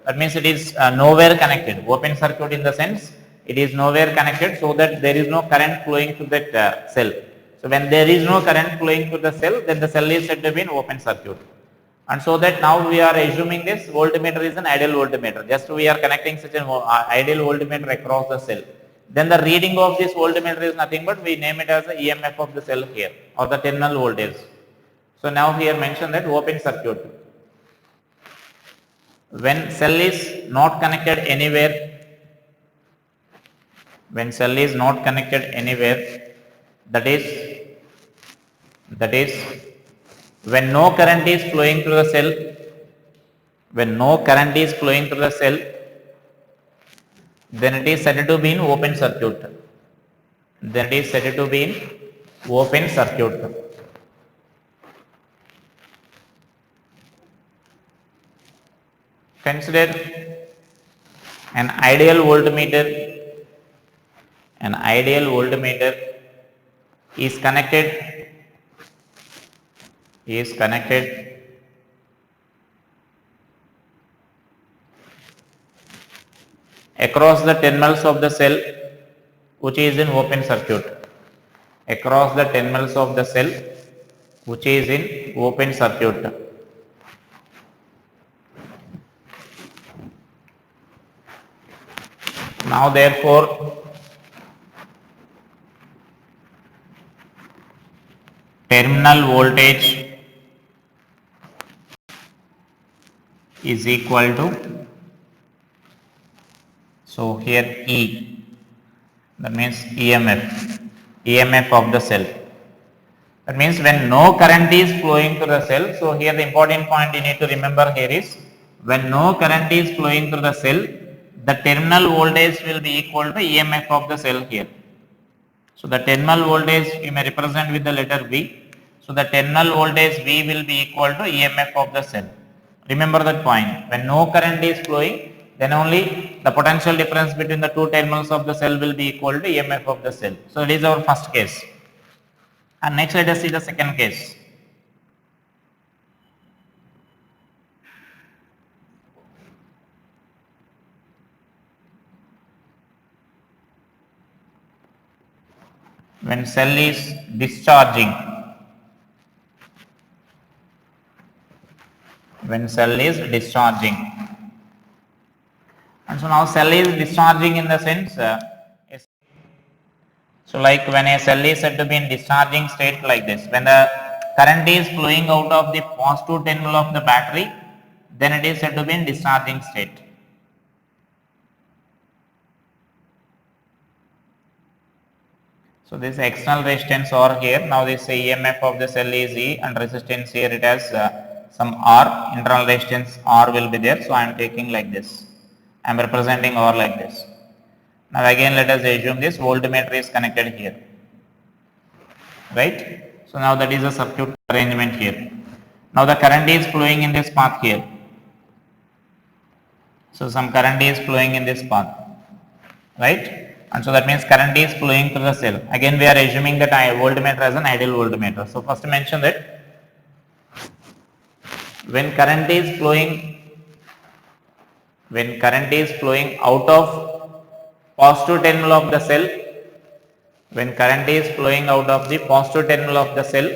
That means it is nowhere connected. Open circuit in the sense it is nowhere connected, so that there is no current flowing to that cell. So when there is no current flowing to the cell, then the cell is said to be in open circuit. And so that now we are assuming this voltmeter is an ideal voltmeter. Just we are connecting such an ideal voltmeter across the cell. Then the reading of this voltmeter is nothing but we name it as the EMF of the cell here, or the terminal voltage. So now here mention that open circuit. When cell is not connected anywhere, when cell is not connected anywhere, that is when no current is flowing through the cell, when no current is flowing through the cell, then it is said to be in open circuit. Then it is said to be in open circuit. Consider an ideal voltmeter. An ideal voltmeter is connected across the terminals of the cell which is in open circuit. Across the terminals of the cell which is in open circuit. Now therefore terminal voltage is equal to, so here E, that means EMF of the cell. That means when no current is flowing to the cell, so here the important point you need to remember here is when no current is flowing through the cell, the terminal voltage will be equal to EMF of the cell here. So the terminal voltage you may represent with the letter V. So the terminal voltage V will be equal to EMF of the cell. Remember that point. When no current is flowing, then only the potential difference between the two terminals of the cell will be equal to EMF of the cell. So it is our first case. And next let us see the second case. When cell is discharging, when cell is discharging, and so now cell is discharging in the sense, so like when a cell is said to be in discharging state like this, when the current is flowing out of the positive terminal of the battery, then it is said to be in discharging state. So this external resistance R here, now this EMF of the cell is E and resistance here it has some R, internal resistance R will be there, so I am taking like this, I am representing R like this. Now again let us assume this voltmeter is connected here, right? So now that is the circuit arrangement here. Now the current is flowing in this path here. So some current is flowing in this path. right? And so that means current is flowing through the cell. Again we are assuming that voltmeter as an ideal voltmeter. So first mention that when current is flowing out of positive terminal of the cell, when current is flowing out of the positive terminal of the cell,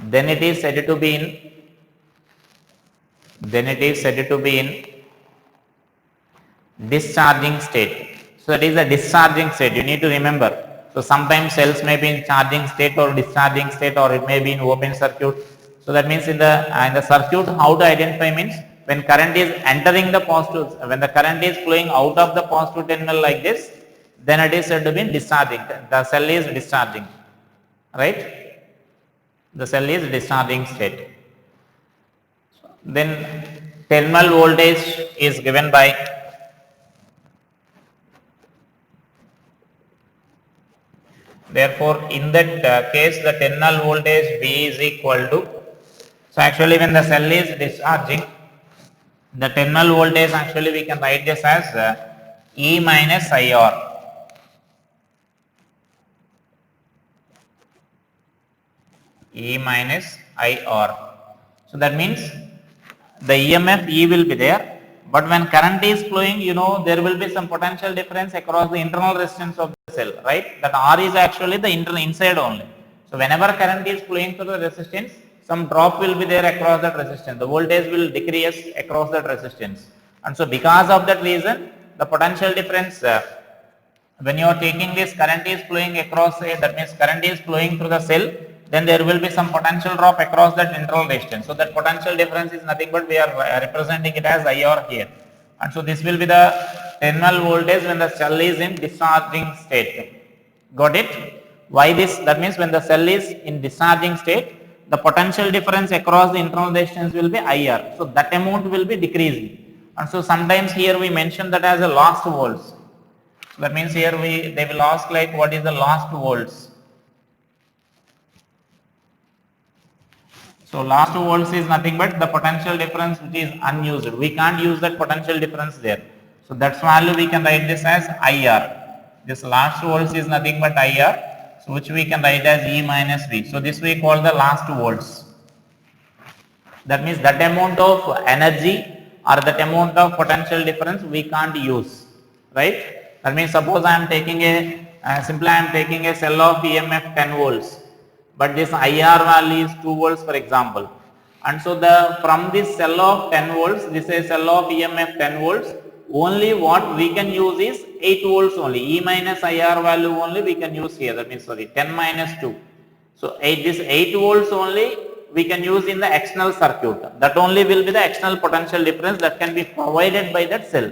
then it is said to be in discharging state. So that is a discharging state, you need to remember. So sometimes cells may be in charging state or discharging state, or it may be in open circuit. So that means in the circuit, how to identify means when current is entering the positive, when the current is flowing out of the positive terminal like this, then it is said to be discharging. The cell is discharging, right? The cell is discharging state. Then terminal voltage is given by therefore in that case the terminal voltage V is equal to, so actually when the cell is discharging, the terminal voltage actually we can write this as E minus IR. E minus IR. So that means the EMF E will be there, but when current is flowing, you know, there will be some potential difference across the internal resistance of the cell, right? That R is actually the inside only. So whenever current is flowing through the resistance, some drop will be there across that resistance. The voltage will decrease across that resistance. And so because of that reason, the potential difference when you are taking this current is flowing across, that means current is flowing through the cell, then there will be some potential drop across that internal resistance. So that potential difference is nothing but we are representing it as IR here. And so this will be the terminal voltage when the cell is in discharging state. Got it? Why this? That means when the cell is in discharging state, the potential difference across the internal resistance will be IR. So that amount will be decreasing. And so sometimes here we mention that as a lost volts. So that means here they will ask like what is the lost volts. So lost volts is nothing but the potential difference which is unused. We can't use that potential difference there. So that's value we can write this as IR. This lost volts is nothing but IR, so which we can write as E minus V. So this we call the lost volts. That means that amount of energy or that amount of potential difference we can't use, right? That means suppose I am taking simply I am taking a cell of EMF 10 volts, but this IR value is 2 volts for example. And so from this cell of 10 volts, this is a cell of EMF 10 volts, only what we can use is 8 volts only, E minus IR value only we can use here, that means 10 minus 2. So this 8 volts only we can use in the external circuit, that only will be the external potential difference that can be provided by that cell,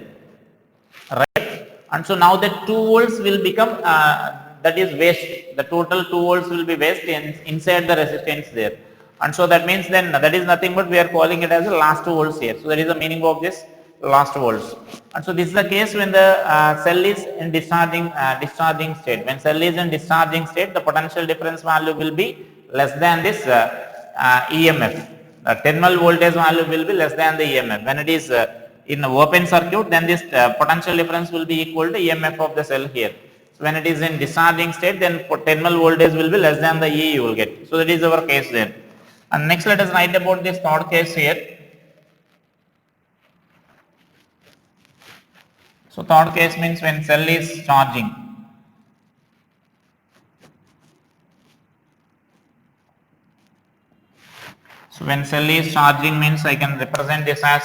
right? And so now that 2 volts will become that is waste, the total 2 volts will be waste inside the resistance there. And so that means then that is nothing but we are calling it as a lost volts here. So that is the meaning of this lost volts. And so this is the case when the cell is in discharging state. When cell is in discharging state, the potential difference value will be less than this EMF. The terminal voltage value will be less than the EMF. When it is in the open circuit, then this potential difference will be equal to EMF of the cell here. So when it is in discharging state, then terminal voltage will be less than the E you will get. So that is our case there. And next let us write about this third case here. So third case means when cell is charging. So when cell is charging means I can represent this as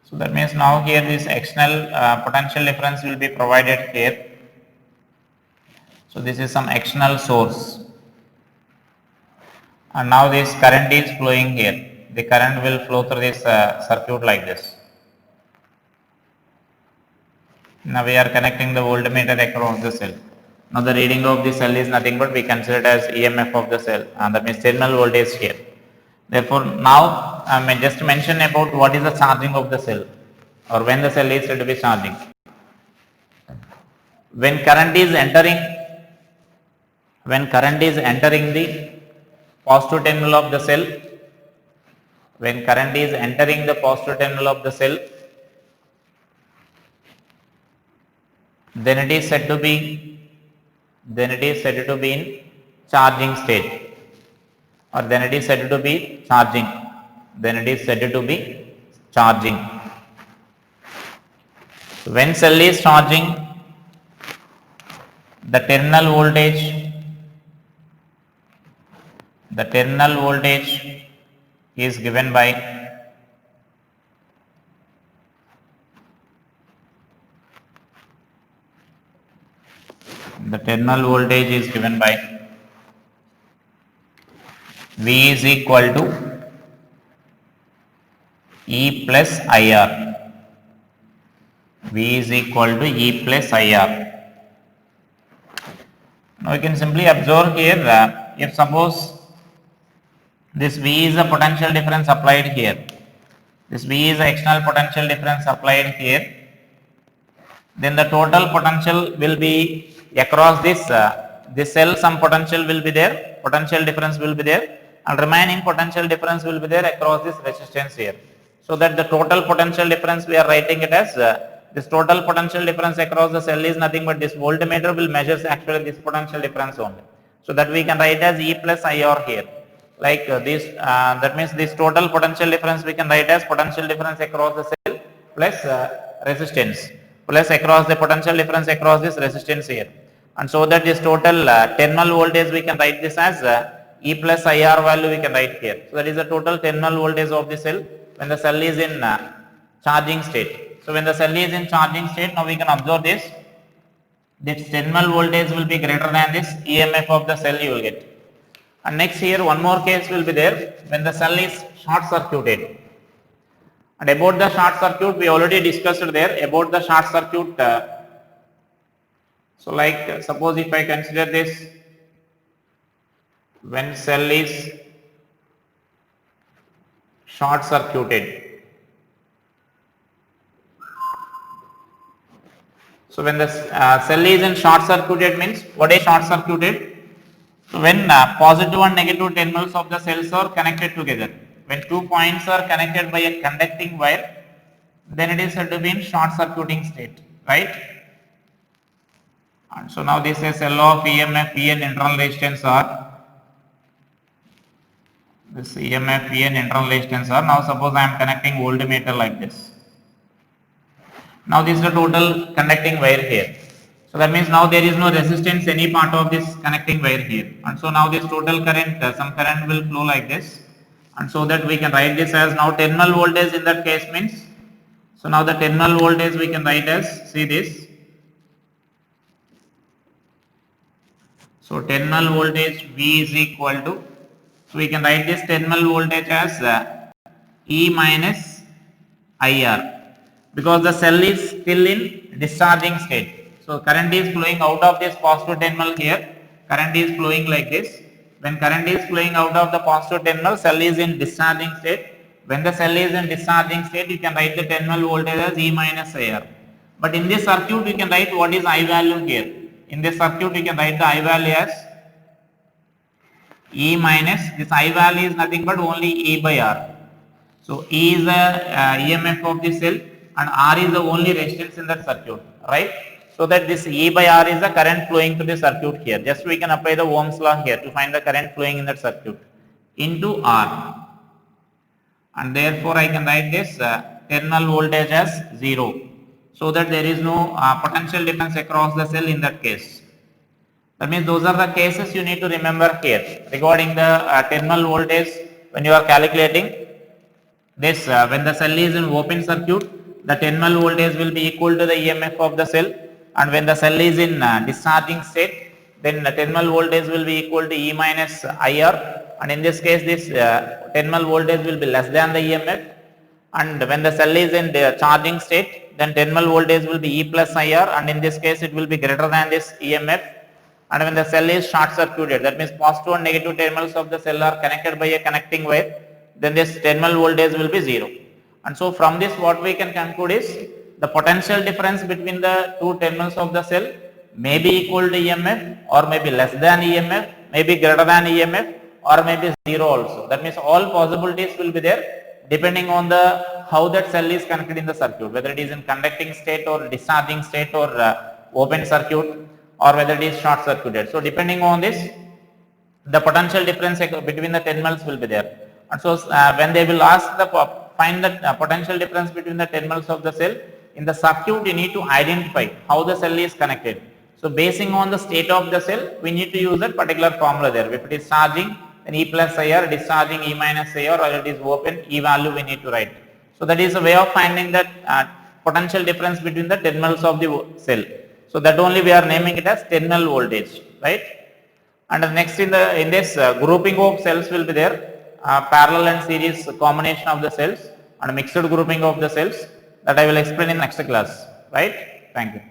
so that means now here this external potential difference will be provided here. So this is some external source, and now this current is flowing here. The current will flow through this circuit like this. Now we are connecting the voltmeter across the cell. Now the reading of the cell is nothing but we consider it as EMF of the cell, and that means terminal voltage here. Therefore now I may just mention about what is the charging of the cell, or when the cell is said to be charging. when current is entering the positive terminal of the cell, when current is entering the positive terminal of the cell, then it is said to be in charging state, or then it is said to be charging. So when cell is charging, the terminal voltage is given by V is equal to E plus IR. Now we can simply observe here, if suppose this V is a potential difference applied here, this V is the external potential difference applied here, then the total potential will be across this cell. Some potential will be there, potential difference will be there, and remaining potential difference will be there across this resistance here. So that the total potential difference, we are writing it as this total potential difference across the cell is nothing but this voltmeter will measure actually this potential difference only. So that we can write as E plus IR here. Like this, that means this total potential difference we can write as potential difference across the cell plus resistance, plus across the potential difference across this resistance here. And so that this total terminal voltage we can write this as E plus IR value we can write here. So that is the total terminal voltage of the cell when the cell is in charging state. So when the cell is in charging state, now we can observe this terminal voltage will be greater than this EMF of the cell you will get. And next here one more case will be there when the cell is short circuited. And about the short circuit we already discussed there about the short circuit. So like suppose if I consider this, when cell is short circuited, so when the cell is in short circuited means what is short circuited? So when positive and negative terminals of the cells are connected together, when 2 points are connected by a conducting wire, then it is said to be in short circuiting state, right? And so now this is cell of EMF, Vn, internal resistance R. This EMF, Vn, internal resistance R. Now suppose I am connecting voltmeter like this. Now this is the total conducting wire here. So that means now there is no resistance any part of this connecting wire here. And so now this total current, some current will flow like this. And so that we can write this as now terminal voltage in that case means. So now the terminal voltage we can write as, see this. So terminal voltage V is equal to, so we can write this terminal voltage as E minus IR, because the cell is still in discharging state. So current is flowing out of this positive terminal here, current is flowing like this. When current is flowing out of the positive terminal, cell is in discharging state. When the cell is in discharging state, you can write the terminal voltage as E minus IR. But in this circuit, you can write what is I value here. In this circuit, you can write the I value as E minus, this I value is nothing but only E by R. So E is the EMF of the cell and R is the only resistance in that circuit, right? So that this E by R is the current flowing to the circuit here. Just we can apply the Ohm's law here to find the current flowing in that circuit into R. And therefore I can write this terminal voltage as 0. So that there is no potential difference across the cell in that case. That means those are the cases you need to remember here regarding the terminal voltage when you are calculating this. When the cell is in open circuit, the terminal voltage will be equal to the EMF of the cell, and when the cell is in discharging state, then the terminal voltage will be equal to E minus IR, and in this case this terminal voltage will be less than the EMF, and when the cell is in the charging state, then terminal voltage will be E plus IR, and in this case it will be greater than this EMF. And when the cell is short circuited, that means positive and negative terminals of the cell are connected by a connecting wire, then this terminal voltage will be 0. And so from this what we can conclude is the potential difference between the two terminals of the cell may be equal to EMF or may be less than EMF, may be greater than EMF or may be zero also. That means all possibilities will be there depending on the how that cell is connected in the circuit, whether it is in conducting state or discharging state or open circuit, or whether it is short circuited. So depending on this, the potential difference between the terminals will be there. And so when they will ask the find the potential difference between the terminals of the cell in the circuit, you need to identify how the cell is connected. So basing on the state of the cell, we need to use that particular formula there. If it is charging, then E plus IR, discharging E minus IR, or it is open, E value we need to write. So that is a way of finding that potential difference between the terminals of the cell. So that only we are naming it as terminal voltage, right? And next in this grouping of cells will be there, parallel and series combination of the cells and mixed grouping of the cells, that I will explain in next class, right? Thank you.